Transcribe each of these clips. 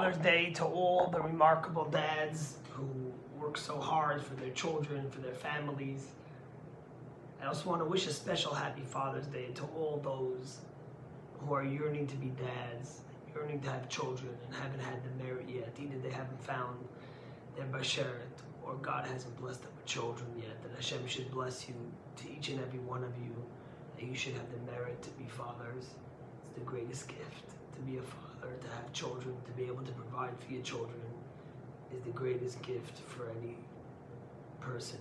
Father's Day to all the remarkable dads who work so hard for their children, for their families. I also want to wish a special happy Father's Day to all those who are yearning to be dads, yearning to have children and haven't had the merit yet. Either they haven't found their basheret or God hasn't blessed them with children yet. And Hashem should bless you, to each and every one of you, that you should have the merit to be fathers. It's the greatest gift, to be a father, to have children, to be able to provide for your children is the greatest gift for any person.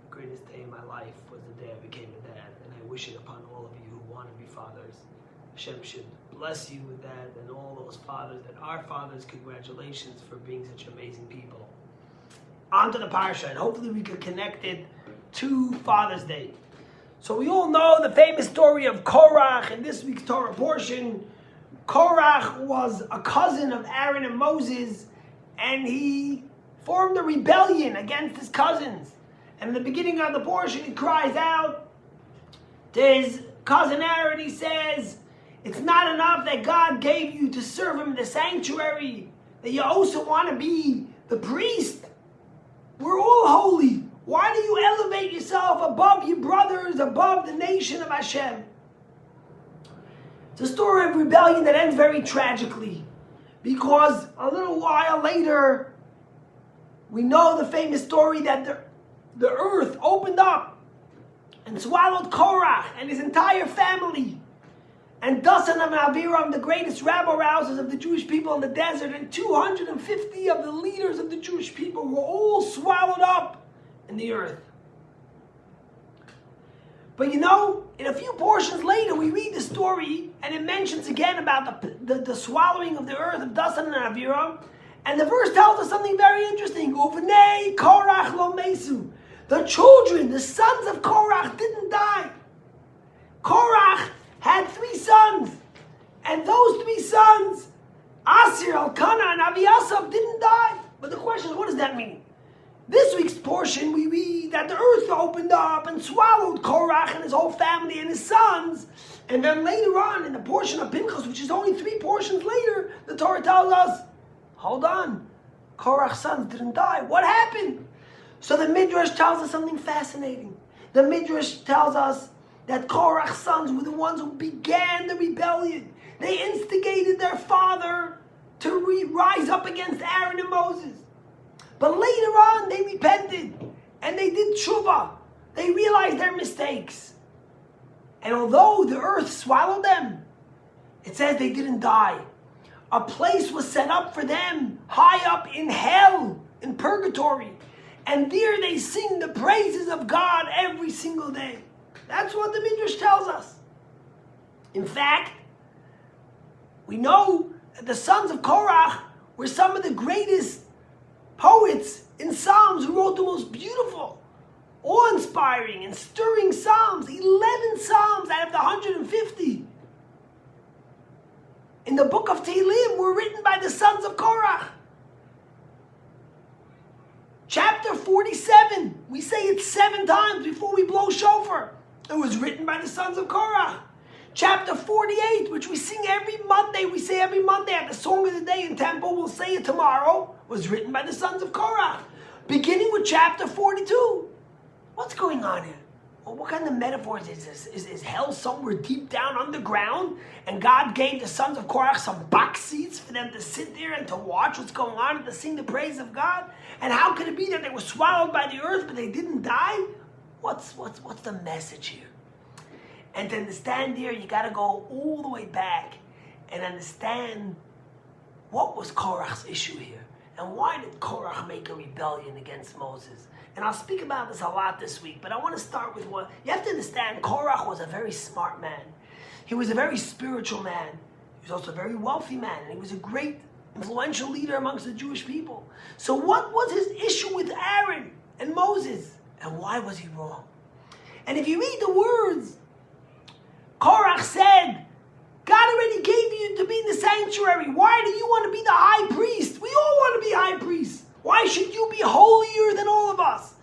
The greatest day in my life was the day I became a dad, and I wish it upon all of you who want to be fathers. Hashem should bless you with that, and all those fathers that are fathers, congratulations for being such amazing people. On to the parsha, and hopefully we can connect it to Father's Day. So we all know the famous story of Korach in this week's Torah portion. Korach was a cousin of Aaron and Moses, and he formed a rebellion against his cousins. And in the beginning of the portion, he cries out to his cousin Aaron. He says, it's not enough that God gave you to serve him in the sanctuary, that you also want to be the priest. We're all holy. Why do you elevate yourself above your brothers, above the nation of Hashem? It's a story of rebellion that ends very tragically, because a little while later, we know the famous story that the earth opened up and swallowed Korach and his entire family, and Dasan and Aviram, the greatest rabble-rousers of the Jewish people in the desert, and 250 of the leaders of the Jewish people were all swallowed up in the earth. But you know, in a few portions later, we read the story, and it mentions again about the swallowing of the earth of Dasan and Aviram, and the verse tells us something very interesting. Uvnei Korach lo mesu. The children, the sons of Korach, didn't die. Korach had 3 sons, and those 3 sons, Asir, Elkanah, and Abiasaph, didn't die. But the question is, what does that mean? This week's portion, we read that the earth opened up and swallowed Korach and his whole family and his sons. And then later on, in the portion of Pinchas, which is only 3 portions later, the Torah tells us, hold on, Korach's sons didn't die. What happened? So the Midrash tells us something fascinating. The Midrash tells us that Korach's sons were the ones who began the rebellion. They instigated their father to rise up against Aaron and Moses. But later on, they repented, and they did tshuva. They realized their mistakes. And although the earth swallowed them, it says they didn't die. A place was set up for them, high up in hell, in purgatory. And there they sing the praises of God every single day. That's what the Midrash tells us. In fact, we know that the sons of Korach were some of the greatest poets in Psalms who wrote the most beautiful, awe-inspiring, and stirring Psalms. 11 Psalms out of the 150 in the book of Tehillim were written by the sons of Korach. Chapter 47, we say it 7 times before we blow shofar. It was written by the sons of Korach. Chapter 48, which we sing every Monday, we say every Monday at the Song of the Day in Temple, we'll say it tomorrow, was written by the sons of Korach. Beginning with chapter 42. What's going on here? Well, what kind of metaphors is this? Is hell somewhere deep down underground? And God gave the sons of Korach some box seats for them to sit there and to watch what's going on and to sing the praise of God? And how could it be that they were swallowed by the earth but they didn't die? What's the message here? And to understand here, you got to go all the way back and understand what was Korach's issue here. And why did Korach make a rebellion against Moses? And I'll speak about this a lot this week, but I want to start with what you have to understand. Korach was a very smart man. He was a very spiritual man. He was also a very wealthy man. And he was a great, influential leader amongst the Jewish people. So what was his issue with Aaron and Moses? And why was he wrong? And if you read the words, Korach said, God already gave you to be in the sanctuary. Why do you want to be the high priest? We all want to be high priests. Why should you be holier than all of us?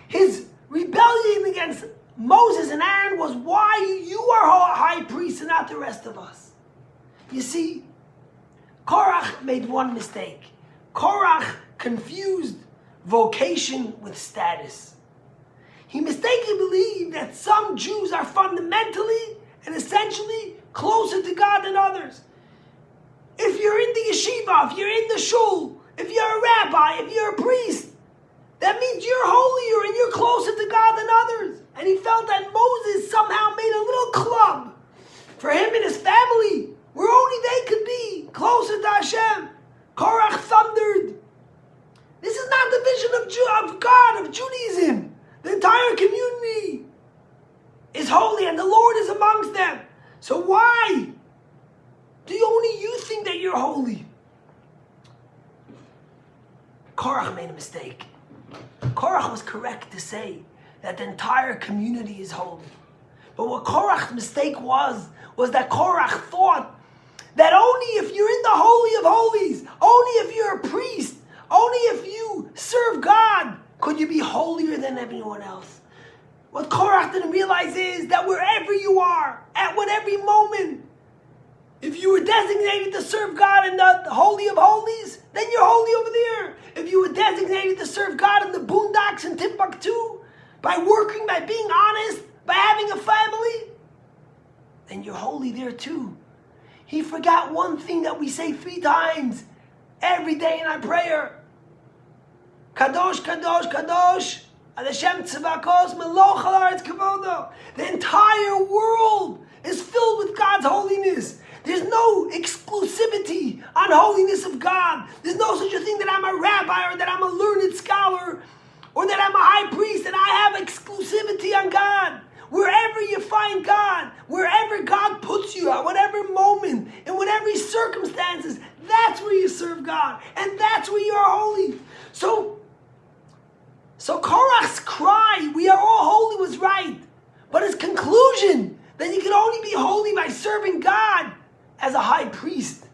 His rebellion against Moses and Aaron was why you are high priests and not the rest of us. You see, Korach made one mistake. Korach confused vocation with status. He mistakenly believed that some Jews are fundamentally and essentially closer to God than others. If you're in the yeshiva, if you're in the shul, if you're a rabbi, if you're a priest, that means you're holier and you're closer to God than others. And he felt that Moses somehow made a little club for him and his family where only they could be closer to Hashem. Korach thundered. This is not the vision of God, of Judaism. The entire community is holy and the Lord is amongst them. So why do only you think that you're holy? Korach made a mistake. Korach was correct to say that the entire community is holy. But what Korach's mistake was that Korach thought that only if you're in the Holy of Holies, only if you're a priest, only if you serve God, could you be holier than everyone else. What Korach didn't realize is that wherever you are, at whatever moment, if you were designated to serve God in the Holy of Holies, then you're holy over there. If you were designated to serve God in the boondocks in Timbuktu, by working, by being honest, by having a family, then you're holy there too. He forgot one thing that we say 3 times every day in our prayer. Kadosh, Kadosh, Kadosh, Hashem Tzavakos, Meloch Haaretz Kavodo. The entire world is filled with God's holiness. There's no exclusivity on holiness of God. There's no such a thing that I'm a rabbi or that I'm a learned scholar or that I'm a high priest and I have exclusivity on God. Wherever you find God, wherever God puts you at whatever moment, in whatever circumstances, that's where you serve God. And that's where you are holy. So Korach's cry, we are all holy, was right. But his conclusion that you can only be holy by serving God as a high priest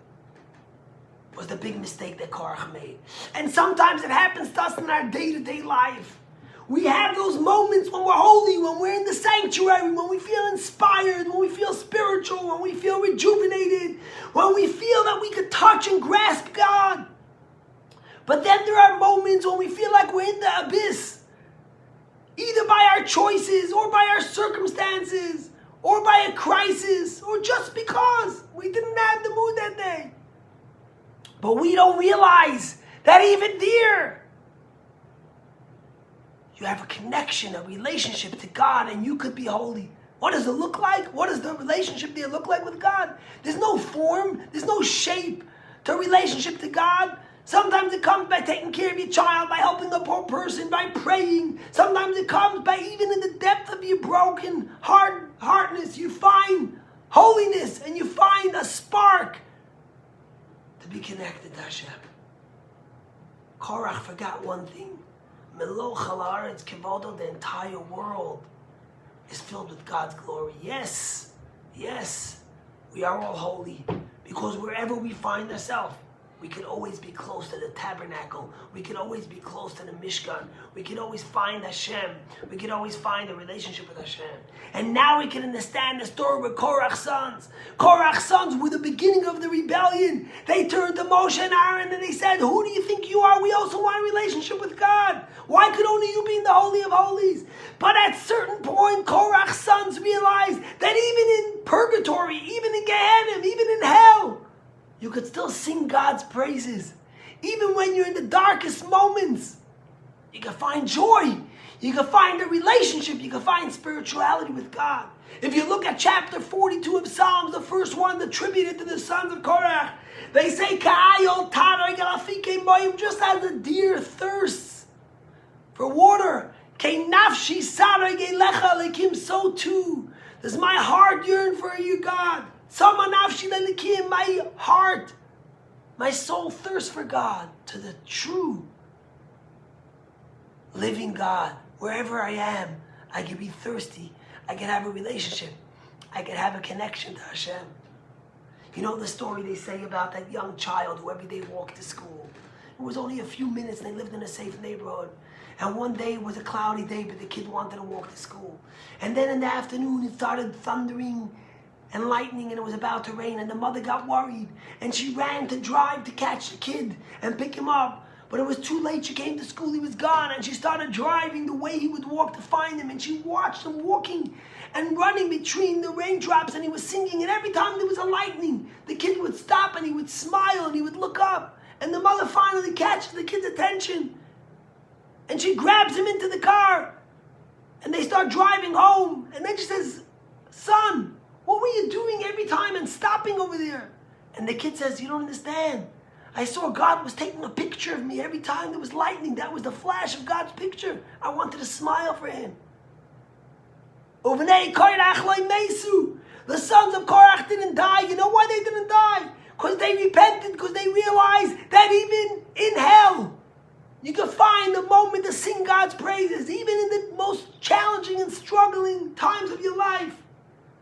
was the big mistake that Korach made. And sometimes it happens to us in our day-to-day life. We have those moments when we're holy, when we're in the sanctuary, when we feel inspired, when we feel spiritual, when we feel rejuvenated, when we feel that we could touch and grasp God. But then there are moments when we feel like we're in the abyss, either by our choices or by our circumstances or by a crisis or just because we didn't have the mood that day. But we don't realize that even there, you have a connection, a relationship to God, and you could be holy. What does it look like? What does the relationship there look like with God? There's no form, there's no shape to a relationship to God. Sometimes it comes by taking care of your child, by helping a poor person, by praying. Sometimes it comes by even in the depth of your broken heartness, you find holiness and you find a spark to be connected to Hashem. Korach forgot one thing. Meloch Haaretz Kavodo, the entire world is filled with God's glory. Yes, we are all holy because wherever we find ourselves, we can always be close to the tabernacle. We can always be close to the Mishkan. We can always find Hashem. We can always find a relationship with Hashem. And now we can understand the story with Korach's sons. Korach's sons were the beginning of the rebellion. They turned to Moshe and Aaron and they said, who do you think you are? We also want a relationship with God. Why could only you be in the Holy of Holies? But at a certain point, Korach's sons realized that even in purgatory, even in Gehenna, even in hell, you could still sing God's praises. Even when you're in the darkest moments, you can find joy. You can find a relationship. You can find spirituality with God. If you look at chapter 42 of Psalms, the first one attributed to the sons of Korach, they say, just as a deer thirsts for water, so too does my heart yearn for you, God. My heart, my soul thirsts for God, to the true living God. Wherever I am, I can be thirsty. I can have a relationship. I can have a connection to Hashem. You know the story they say about that young child who every day walked to school. It was only a few minutes and they lived in a safe neighborhood. And one day it was a cloudy day, but the kid wanted to walk to school. And then in the afternoon it started thundering and lightning, and it was about to rain, and the mother got worried, and she ran to drive to catch the kid and pick him up. But it was too late. She came to school, he was gone, and she started driving the way he would walk to find him, and she watched him walking and running between the raindrops, and he was singing, and every time there was a lightning, the kid would stop, and he would smile, and he would look up, and the mother finally catches the kid's attention, and she grabs him into the car, and they start driving home, and then she says, "Son, what were you doing every time and stopping over there?" And the kid says, "You don't understand. I saw God was taking a picture of me every time there was lightning. That was the flash of God's picture. I wanted to smile for him." The sons of Korach didn't die. You know why they didn't die? Because they repented, because they realized that even in hell, you can find the moment to sing God's praises, even in the most challenging and struggling times of your life,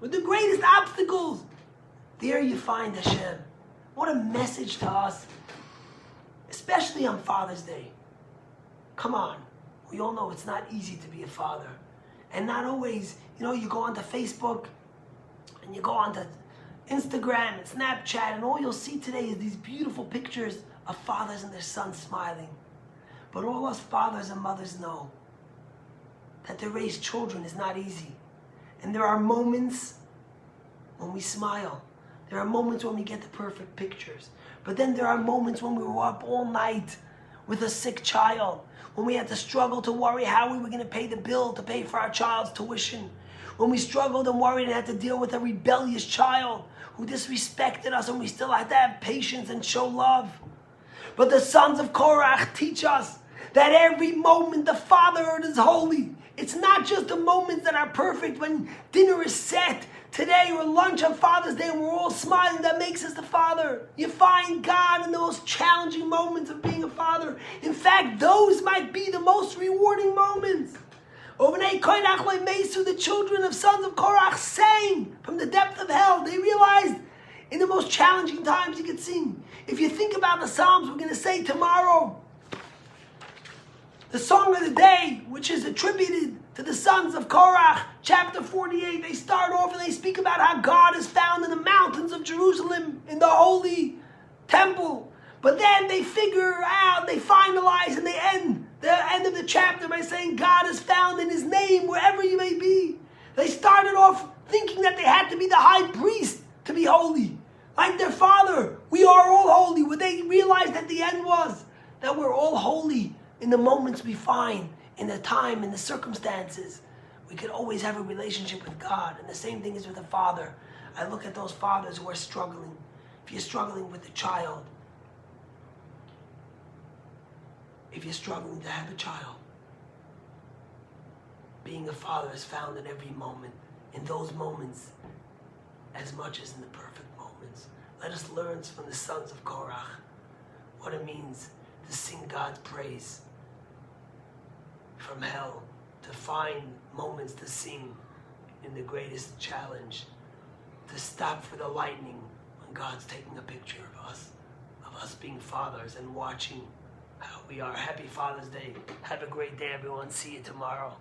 with the greatest obstacles. There you find Hashem. What a message to us, especially on Father's Day. Come on, we all know it's not easy to be a father. And not always, you go onto Facebook, and you go onto Instagram and Snapchat, and all you'll see today is these beautiful pictures of fathers and their sons smiling. But all us fathers and mothers know that to raise children is not easy. And there are moments when we smile. There are moments when we get the perfect pictures. But then there are moments when we were up all night with a sick child, when we had to struggle to worry how we were going to pay the bill to pay for our child's tuition, when we struggled and worried and had to deal with a rebellious child who disrespected us, and we still had to have patience and show love. But the sons of Korach teach us that every moment the fatherhood is holy. It's not just the moments that are perfect when dinner is set today or lunch on Father's Day and we're all smiling that makes us the father. You find God in the most challenging moments of being a father. In fact, those might be the most rewarding moments. The children of sons of Korach sang from the depth of hell. They realized in the most challenging times you could sing. If you think about the Psalms we're going to say tomorrow, the song of the day, which is attributed to the sons of Korach, chapter 48, they start off and they speak about how God is found in the mountains of Jerusalem, in the holy temple. But then they figure out, they finalize, and they end the end of the chapter by saying God is found in his name wherever you may be. They started off thinking that they had to be the high priest to be holy, like their father. We are all holy. What they realized at the end was that we're all holy in the moments we find, in the time, in the circumstances. We could always have a relationship with God. And the same thing is with a father. I look at those fathers who are struggling. If you're struggling with a child, if you're struggling to have a child, being a father is found in every moment, in those moments, as much as in the perfect moments. Let us learn from the sons of Korach what it means to sing God's praise from hell, to find moments to sing in the greatest challenge, to stop for the lightning when God's taking a picture of us being fathers and watching how we are. Happy Father's Day. Have a great day, everyone. See you tomorrow.